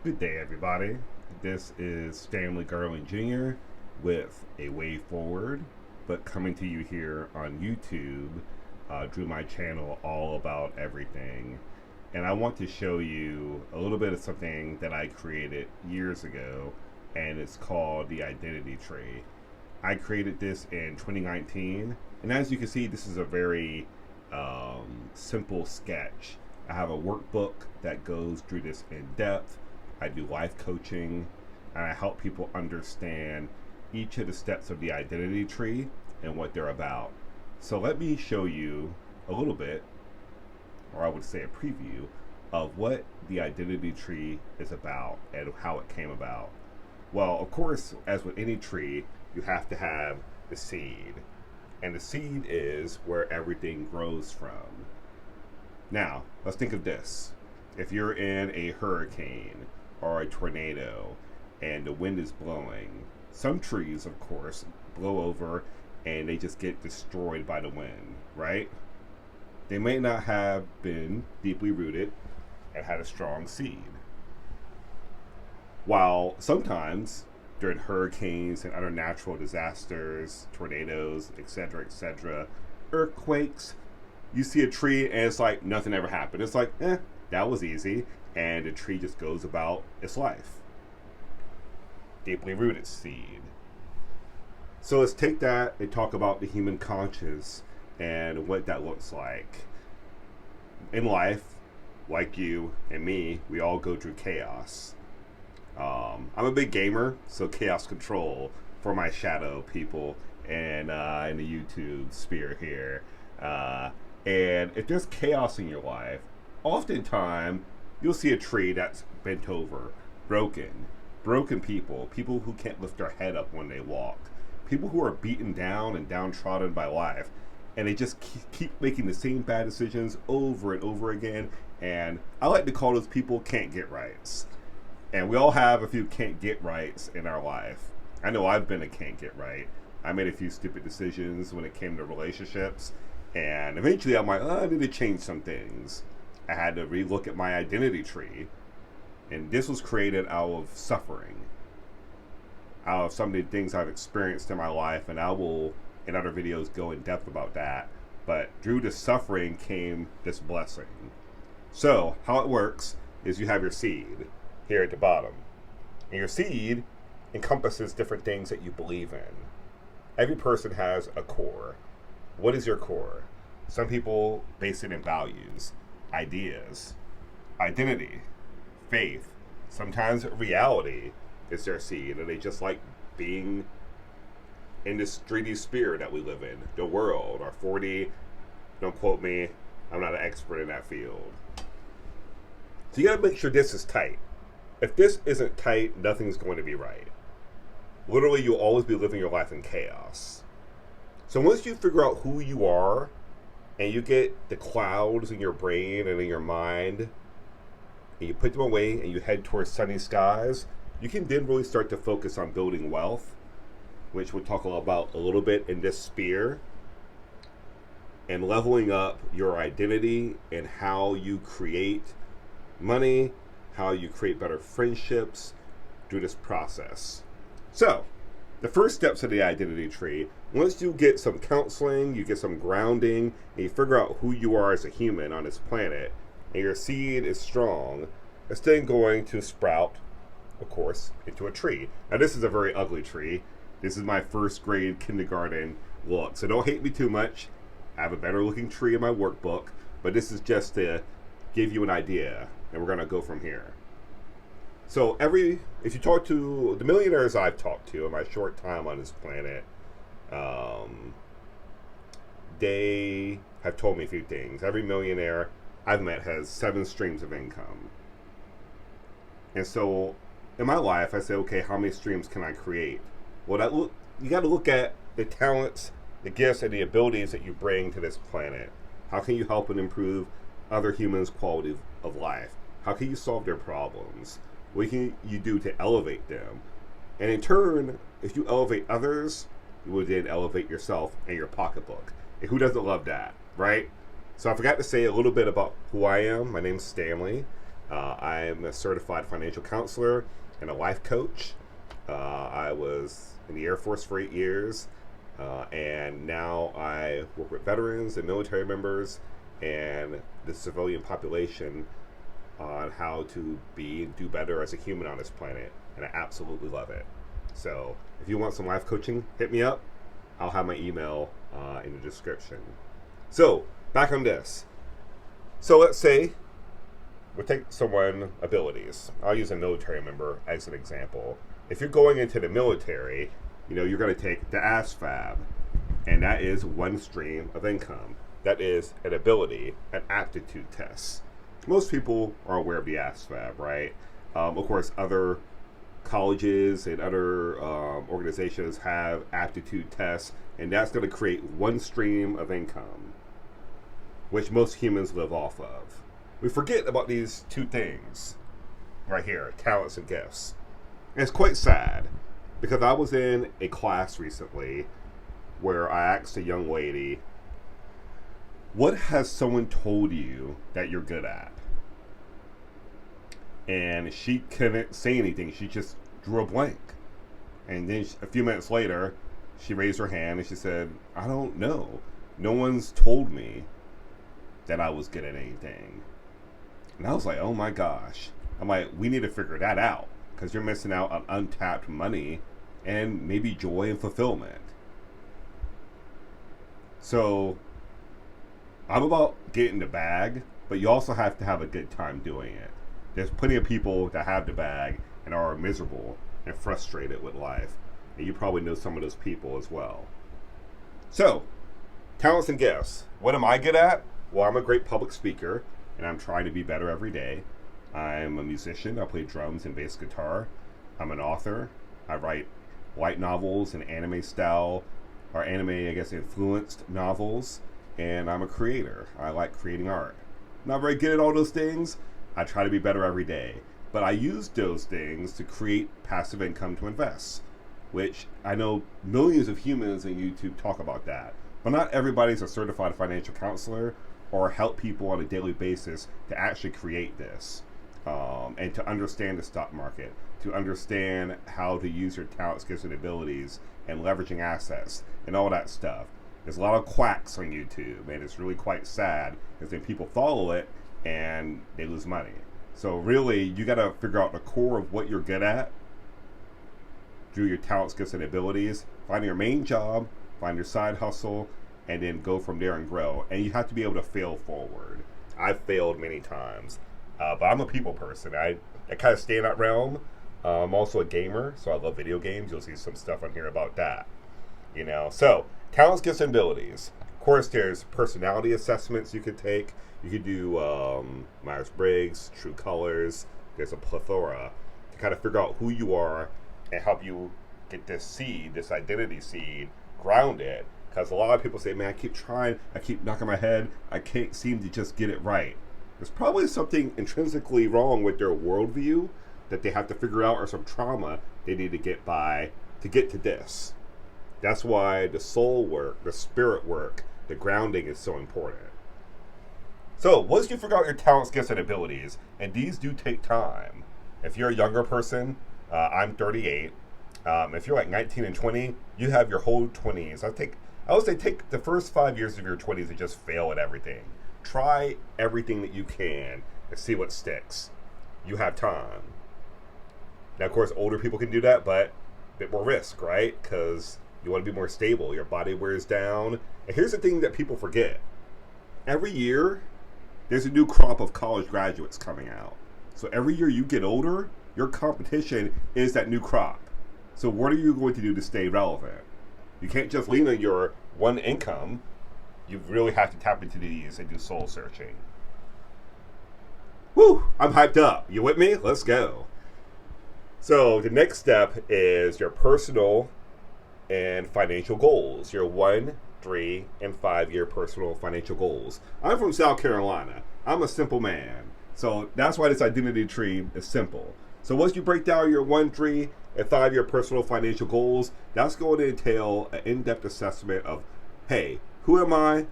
Good day, everybody. This is Stanley Garland Jr. with A Way Forward, but coming to you here on YouTube through my channel All About Everything. And I want to show you a little bit of something that I created years ago, and it's called the Identity Tree. I created this in 2019, and as you can see, this is a very simple sketch. I have a workbook that goes through this in depth. I do life coaching, and I help people understand each of the steps of the identity tree and what they're about. So let me show you a little bit, or I would say a preview, of what the identity tree is about and how it came about. Well, of course, as with any tree, you have to have the seed. And the seed is where everything grows from. Now, let's think of this. If you're in a hurricane or a tornado and the wind is blowing, some trees, of course, blow over and they just get destroyed by the wind, right? They may not have been deeply rooted and had a strong seed. While sometimes during hurricanes and other natural disasters, tornadoes, etc., earthquakes, you see a tree and it's like nothing ever happened. It's like, that was easy. And the tree just goes about its life. Deeply rooted seed. So let's take that and talk about the human conscious and what that looks like. In life, like you and me, we all go through chaos. I'm a big gamer, so chaos control for my shadow people and in the YouTube sphere here. And if there's chaos in your life, oftentimes you'll see a tree that's bent over, broken people who can't lift their head up when they walk, people who are beaten down and downtrodden by life, and they just keep making the same bad decisions over and over again. And I like to call those people can't get rights. And we all have a few can't get rights in our life. I know I've been a can't get right. I made a few stupid decisions when it came to relationships, and eventually I'm like, I need to change some things. I had to relook at my identity tree, and this was created out of suffering, out of some of the things I've experienced in my life, and I will, in other videos, go in depth about that. But through the suffering came this blessing. So, how it works is you have your seed here at the bottom, and your seed encompasses different things that you believe in. Every person has a core. What is your core? Some people base it in values, ideas, identity, faith. Sometimes reality is their seed, and they just like being in this 3D sphere that we live in, the world, or 4D. Don't quote me, I'm not an expert in that field. So you gotta make sure this is tight. If this isn't tight, nothing's going to be right. Literally, you'll always be living your life in chaos. So once you figure out who you are, and you get the clouds in your brain and in your mind, and you put them away and you head towards sunny skies, you can then really start to focus on building wealth, which we'll talk about a little bit in this sphere, and leveling up your identity and how you create money, how you create better friendships through this process. So, the first steps of the identity tree, once you get some counseling, you get some grounding, and you figure out who you are as a human on this planet, and your seed is strong, it's then going to sprout, of course, into a tree. Now this is a very ugly tree. This is my first grade kindergarten look, so don't hate me too much. I have a better looking tree in my workbook, but this is just to give you an idea, and we're going to go from here. So if you talk to the millionaires I've talked to in my short time on this planet, they have told me a few things. Every millionaire I've met has 7 streams of income. And so in my life, I say, okay, how many streams can I create? Well, you got to look at the talents, the gifts, and the abilities that you bring to this planet. How can you help and improve other humans' quality of life? How can you solve their problems? What can you do to elevate them? And in turn, if you elevate others, you will then elevate yourself and your pocketbook. And who doesn't love that, right? So I forgot to say a little bit about who I am. My name's Stanley. I'm a certified financial counselor and a life coach. I was in the Air Force for 8 years, and now I work with veterans and military members and the civilian population on how to be and do better as a human on this planet, and I absolutely love it. So if you want some life coaching, hit me up. I'll have my email in the description. So back on this. So let's say we'll take someone abilities. I'll use a military member as an example. If you're going into the military, you're going to take the ASVAB, and that is one stream of income. That is an ability, an aptitude test. Most people are aware of the ASVAB, right? Of course, other colleges and other organizations have aptitude tests, and that's going to create one stream of income, which most humans live off of. We forget about these two things right here, talents and gifts. And it's quite sad, because I was in a class recently where I asked a young lady, what has someone told you that you're good at? And she couldn't say anything. She just drew a blank. And then a few minutes later, she raised her hand and she said, I don't know. No one's told me that I was good at anything. And I was like, oh my gosh. I'm like, we need to figure that out, because you're missing out on untapped money and maybe joy and fulfillment. So I'm about getting the bag, but you also have to have a good time doing it. There's plenty of people that have the bag and are miserable and frustrated with life. And you probably know some of those people as well. So, talents and gifts. What am I good at? Well, I'm a great public speaker, and I'm trying to be better every day. I'm a musician. I play drums and bass guitar. I'm an author. I write light novels and anime style, or anime, influenced novels. And I'm a creator. I like creating art. Not very good at all those things. I try to be better every day. But I use those things to create passive income to invest, which I know millions of humans on YouTube talk about that. But not everybody's a certified financial counselor or help people on a daily basis to actually create this. And to understand the stock market, to understand how to use your talents, gifts, and abilities, and leveraging assets, and all that stuff. There's a lot of quacks on YouTube, and it's really quite sad, because then people follow it, and they lose money. So really, you got to figure out the core of what you're good at through your talents, gifts, and abilities. Find your main job, find your side hustle, and then go from there and grow. And you have to be able to fail forward. I've failed many times, but I'm a people person. I kind of stay in that realm. I'm also a gamer, so I love video games. You'll see some stuff on here about that. So talents, gifts, and abilities. Of course, there's personality assessments you could take. You could do Myers-Briggs, True Colors. There's a plethora to kind of figure out who you are and help you get this seed, this identity seed, grounded. Because a lot of people say, man, I keep trying, I keep knocking my head, I can't seem to just get it right. There's probably something intrinsically wrong with their worldview that they have to figure out, or some trauma they need to get by to get to this. That's why the soul work, the spirit work, the grounding is so important. So once you figure out your talents, gifts, and abilities, and these do take time. If you're a younger person, I'm 38. If you're like 19 and 20, you have your whole 20s. I would say take the first 5 years of your 20s and just fail at everything. Try everything that you can and see what sticks. You have time. Now, of course, older people can do that, but a bit more risk, right? Because you want to be more stable. Your body wears down. And here's the thing that people forget. Every year, there's a new crop of college graduates coming out. So every year you get older, your competition is that new crop. So what are you going to do to stay relevant? You can't just lean on your one income. You really have to tap into these and do soul searching. Woo! I'm hyped up. You with me? Let's go. So the next step is your personal and financial goals. Your 1, 3, and 5 year personal financial goals. I'm from South Carolina. I'm a simple man. So that's why this identity tree is simple. So once you break down your 1, 3, and 5 year personal financial goals, that's going to entail an in-depth assessment of, hey, who am I?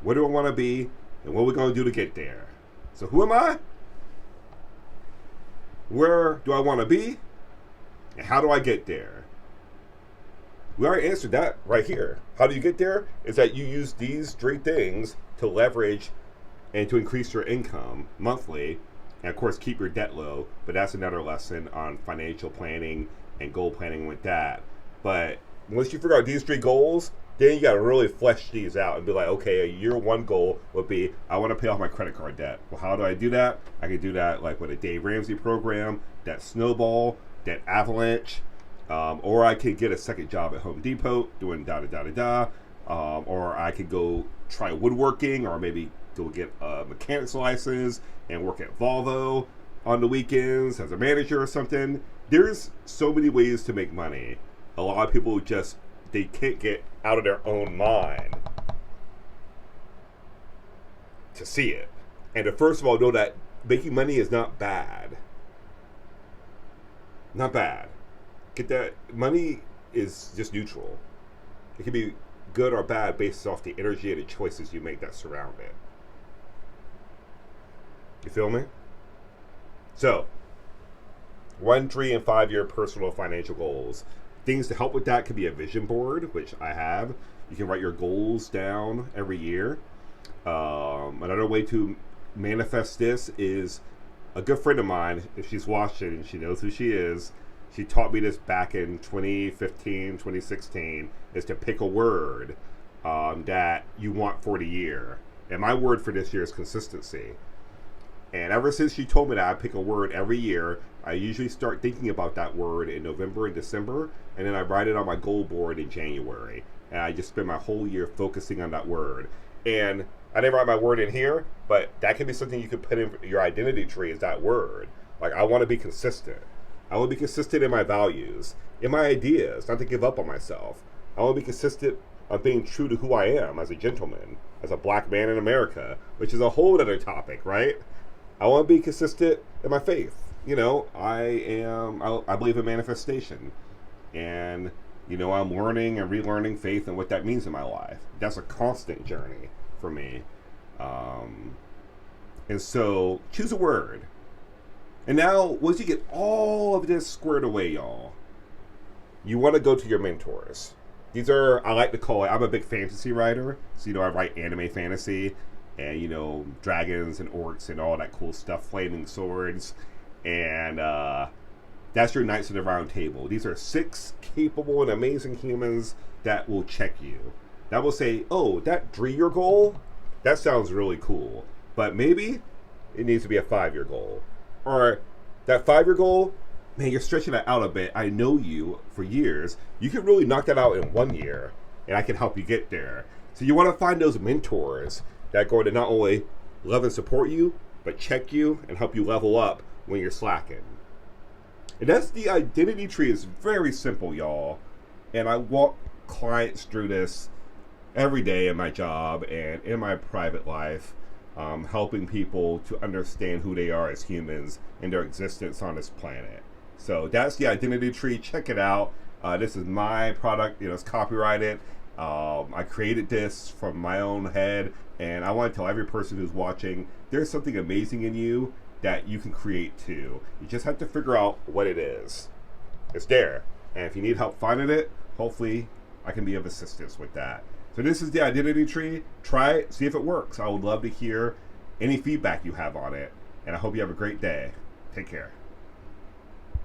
Where do I want to be? And what are we going to do to get there? So who am I? Where do I want to be? And how do I get there? We already answered that right here. How do you get there? Is that you use these 3 things to leverage and to increase your income monthly, and of course keep your debt low. But that's another lesson on financial planning and goal planning with that. But once you figure out these 3 goals, then you got to really flesh these out and be like, okay, a year 1 goal would be, I want to pay off my credit card debt. Well, how do I do that? I can do that like with a Dave Ramsey program, that snowball, that avalanche, or I could get a second job at Home Depot doing or I could go try woodworking, or maybe go get a mechanic's license and work at Volvo on the weekends as a manager or something. There's so many ways to make money. A lot of people just, they can't get out of their own mind to see it. And to first of all know that making money is not bad. Not bad. Get that. Money is just neutral. It can be good or bad based off the energy and the choices you make that surround it. You feel me? So, 1, 3, and 5 year personal financial goals. Things to help with that could be a vision board, which I have. You can write your goals down every year. Another way to manifest this is a good friend of mine, if she's watching, she knows who she is. She taught me this back in 2015, 2016, is to pick a word that you want for the year. And my word for this year is consistency. And ever since she told me that I pick a word every year, I usually start thinking about that word in November and December, and then I write it on my goal board in January. And I just spend my whole year focusing on that word. And I didn't write my word in here, but that could be something you could put in your identity tree, is that word. Like, I want to be consistent. I want to be consistent in my values, in my ideas, not to give up on myself. I want to be consistent on being true to who I am as a gentleman, as a black man in America, which is a whole other topic, right? I want to be consistent in my faith. You know, I believe in manifestation. And, you know, I'm learning and relearning faith and what that means in my life. That's a constant journey for me. And so, choose a word. And now, once you get all of this squared away, y'all, you want to go to your mentors. These are, I like to call it, I'm a big fantasy writer. So, you know, I write anime fantasy and, you know, dragons and orcs and all that cool stuff, flaming swords. And that's your Knights of the Round Table. These are 6 capable and amazing humans that will check you. That will say, oh, that 3-year goal, that sounds really cool. But maybe it needs to be a 5-year goal. Or that 5-year goal, man, you're stretching that out a bit. I know you for years. You can really knock that out in 1 year, and I can help you get there. So you want to find those mentors that are going to not only love and support you, but check you and help you level up when you're slacking. And that's the identity tree. Is very simple, y'all. And I walk clients through this every day in my job and in my private life, helping people to understand who they are as humans and their existence on this planet. So that's the identity tree. Check it out. This is my product. You know, it's copyrighted. I created this from my own head, and I want to tell every person who's watching, there's something amazing in you that you can create too. You just have to figure out what it is. It's there. And if you need help finding it, hopefully I can be of assistance with that. So this is the identity tree. Try it, see if it works. I would love to hear any feedback you have on it. And I hope you have a great day. Take care.